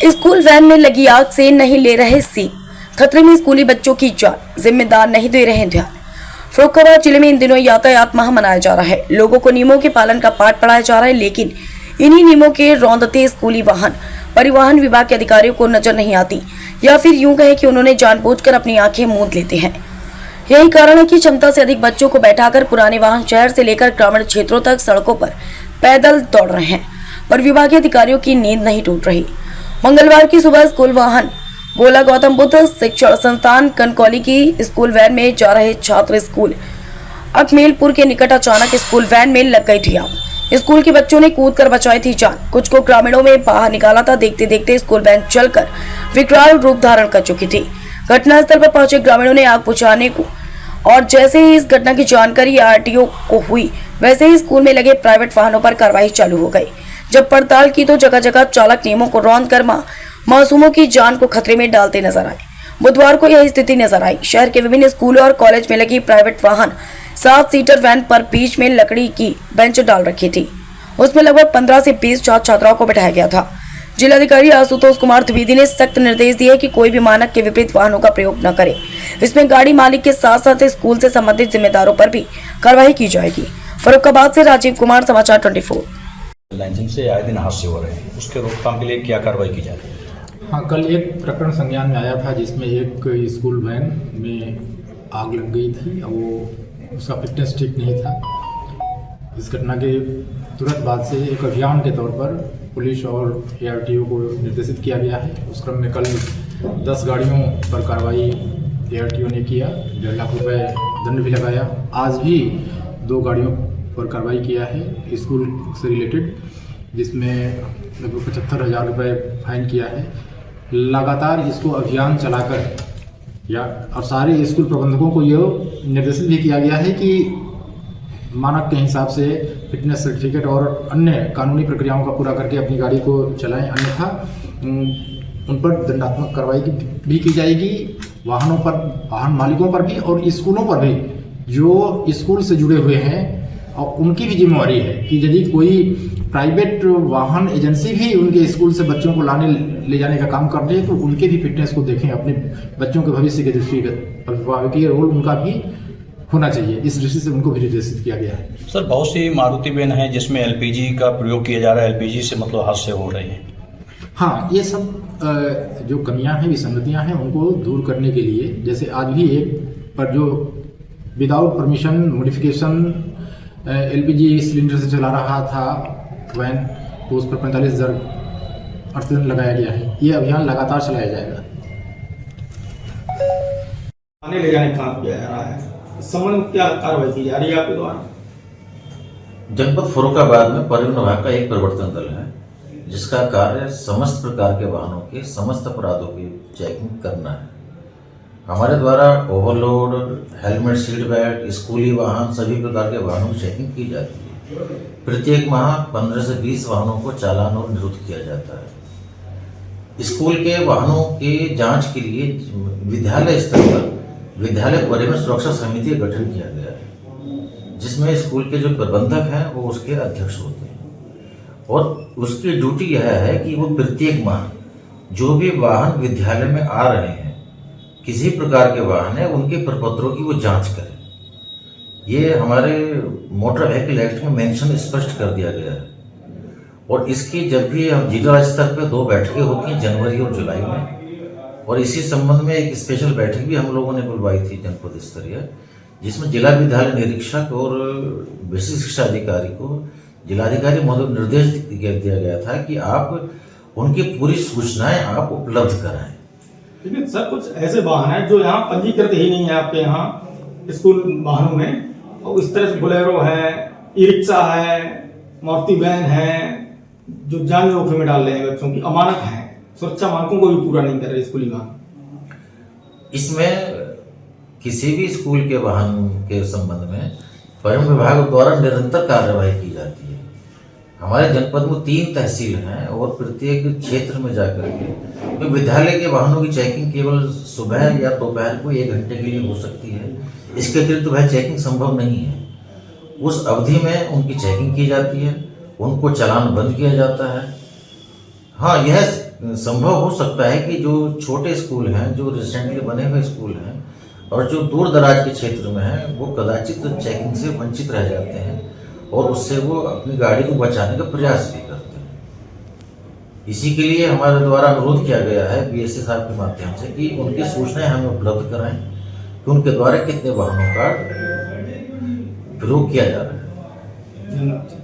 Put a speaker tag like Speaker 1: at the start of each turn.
Speaker 1: School van में लगी आग से नहीं ले रहे सीख, खतरे में स्कूली बच्चों की जान, जिम्मेदार नहीं दे रहे ध्यान। फर्रुखाबाद जिले में इन दिनों यातायात माह मनाया जा रहा है। लोगों को नियमों के पालन का पाठ पढ़ाया जा रहा है, लेकिन इन्हीं नियमों के रौंदते स्कूली वाहन परिवहन विभाग के अधिकारियों को नजर नहीं आती, या फिर यूं कहे कि उन्होंने जानबूझकर अपनी आंखें मूंद लेते हैं। यही कारण है कि क्षमता से अधिक बच्चों को बैठाकर पुराने वाहन शहर से लेकर ग्रामीण क्षेत्रों तक सड़कों पर पैदल दौड़ रहे हैं, पर विभागीय अधिकारियों की नींद नहीं टूट रही। मंगलवार की सुबह स्कूल वाहन गोला गौतम बुद्ध शिक्षण संस्थान कनकौली की स्कूल वैन में जा रहे छात्र स्कूल अकमेलपुर के निकट अचानक स्कूल वैन में लग गई थी आग। स्कूल के बच्चों ने कूदकर बचाई थी जान, कुछ को ग्रामीणों में बाहर निकाला था। देखते देखते स्कूल वैन चलकर विकराल रूप धारण कर चुकी थी। घटनास्थल पर पहुंचे ग्रामीणों ने आग बुझाने को, और जैसे ही इस घटना की जानकारी आरटीओ को हुई, वैसे ही स्कूल में लगे प्राइवेट वाहनों पर कार्रवाई चालू हो गई। जब पड़ताल की तो जगह जगह चालक नियमों को रौंद कर मासूमों की जान को खतरे में डालते नजर आए। बुधवार को यह स्थिति नजर आई। शहर के विभिन्न स्कूलों और कॉलेज में लगी प्राइवेट वाहन 7 सीटर वैन पर बीच में लकड़ी की बेंच डाल रखी थी। उसमें लगभग 15 से 20 छात्र छात्राओं को बैठाया गया था। जिलाधिकारी आशुतोष कुमार द्विवेदी ने सख्त निर्देश दिए कि कोई भी मानक के विपरीत वाहनों का प्रयोग न करे। इसमें गाड़ी मालिक के साथ साथ स्कूल से संबंधित जिम्मेदारों पर भी कार्रवाई की जाएगी। फर्रुखाबाद से राजीव कुमार, समाचार 24।
Speaker 2: लाइसेंस से आए दिन हादसे हो रहे हैं, उसके रोकथाम के लिए क्या कार्रवाई की जा रही है?
Speaker 3: हाँ, कल एक प्रकरण संज्ञान में आया था जिसमें एक स्कूल वैन में आग लग गई थी और उसका फिटनेस ठीक नहीं था। इस घटना के तुरंत बाद से एक अभियान के तौर पर पुलिस और एआरटीओ को निर्देशित किया गया है। उस क्रम में कल 10 गाड़ियों पर कार्रवाई एआरटीओ ने किया, 1.5 लाख रुपए दंड भी लगाया। आज भी 2 गाड़ियों पर कार्रवाई किया है स्कूल से रिलेटेड, जिसमें लगभग 75,000 रुपये फाइन किया है। लगातार इसको अभियान चलाकर और सारे स्कूल प्रबंधकों को यह निर्देशित भी किया गया है कि मानक के हिसाब से फिटनेस सर्टिफिकेट और अन्य कानूनी प्रक्रियाओं का पूरा करके अपनी गाड़ी को चलाएं, अन्यथा उन पर दंडात्मक कार्रवाई भी की जाएगी। वाहनों पर, वाहन मालिकों पर भी और स्कूलों पर भी जो स्कूल से जुड़े हुए हैं, और उनकी भी जिम्मेवारी है कि यदि कोई प्राइवेट वाहन एजेंसी भी उनके स्कूल से बच्चों को लाने ले जाने का काम कर रही है तो उनके भी फिटनेस को देखें। अपने बच्चों के भविष्य के दृष्टिगत अभिभावकीय रोल उनका भी होना चाहिए, इस दृष्टि से उनको भी निर्देशित किया गया है।
Speaker 2: सर, बहुत सी मारुति वैन है जिसमें एलपीजी का प्रयोग किया जा रहा है, एलपीजी से मतलब हादसे हो रहे हैं।
Speaker 3: हाँ, ये सब जो कमियां हैं, विसंगतियां हैं, उनको दूर करने के लिए, जैसे आज भी एक पर जो without permission modification LPG cylinder से चला रहा था वैन, तो उस पर 45,000 अर्थदंड लगाया गया है। ये अभियान लगातार चलाया जाएगा।
Speaker 4: आने ले जाने का काम किया जा रहा है, इस संबंध में क्या कार्रवाई की जा रही है आपके द्वारा?
Speaker 5: जनपद फर्रुखाबाद में परिवहन विभाग का एक प्रवर्तन दल है जिसका कार्य समस्त प्रकार के वाहनों के समस्त अपराधों की चेकिंग करना है। हमारे द्वारा ओवरलोड, हेलमेट, सीट बेल्ट, स्कूली वाहन, सभी प्रकार के वाहनों की चेकिंग की जाती है। प्रत्येक माह 15 से 20 वाहनों को चालान और निरुद्ध किया जाता है। स्कूल के वाहनों के जांच के लिए विद्यालय स्तर पर विद्यालय परिवहन सुरक्षा समिति का गठन किया गया है, जिसमें स्कूल के जो प्रबंधक हैं वो उसके अध्यक्ष होते हैं, और उसकी ड्यूटी यह है कि वो प्रत्येक माह जो भी वाहन विद्यालय में आ रहे हैं, किसी प्रकार के वाहन है, उनके प्रपत्रों की वो जांच करें। ये हमारे मोटर व्हीकल एक्ट में मेंशन स्पष्ट कर दिया गया है। और इसकी जब भी हम जिला स्तर पर 2 बैठकें होती हैं, जनवरी और जुलाई में, और इसी संबंध में एक स्पेशल बैठक भी हम लोगों ने बुलवाई थी जनपद स्तरीय, जिसमें जिला विद्यालय निरीक्षक और विशिष्ट शिक्षा अधिकारी को जिलाधिकारी महोदय निर्देश दिया गया था कि आप उनकी पूरी सूचनाएं आप उपलब्ध कराएं।
Speaker 4: लेकिन सर, कुछ ऐसे वाहन हैं जो यहाँ पंजीकृत ही नहीं है आपके यहाँ स्कूल वाहनों में, और इस तरह से बोलेरो है, ई रिक्शा है, मारुति वैन है, जो जान जोखिम में डाल रहे हैं बच्चों की, अमानक है, सुरक्षा मानकों को भी पूरा नहीं कर रहे स्कूली वाहन।
Speaker 5: इसमें किसी भी स्कूल के वाहन के संबंध में परिवहन विभाग द्वारा निरंतर कार्रवाई की जाती है। हमारे जनपद में 3 तहसील हैं और प्रत्येक क्षेत्र में जाकर के तो विद्यालय के वाहनों की चेकिंग केवल सुबह या दोपहर को 1 घंटे के लिए हो सकती है। इसके अतिरिक्त वह चेकिंग संभव नहीं है। उस अवधि में उनकी चेकिंग की जाती है, उनको चालान बंद किया जाता है। हाँ, यह संभव हो सकता है कि जो छोटे स्कूल हैं, जो रिसेंटली बने हुए स्कूल हैं और जो दूर दराज के क्षेत्र में हैं, वो कदाचित चेकिंग से वंचित रह जाते हैं और उससे वो अपनी गाड़ी को बचाने का प्रयास भी करते हैं। इसी के लिए हमारे द्वारा अनुरोध किया गया है बीएससी साहब के माध्यम से कि उनकी सूचनाएं हमें उपलब्ध कराएं कि उनके द्वारा कितने वाहनों का प्रयोग किया जा रहा है।
Speaker 4: धन्यवाद।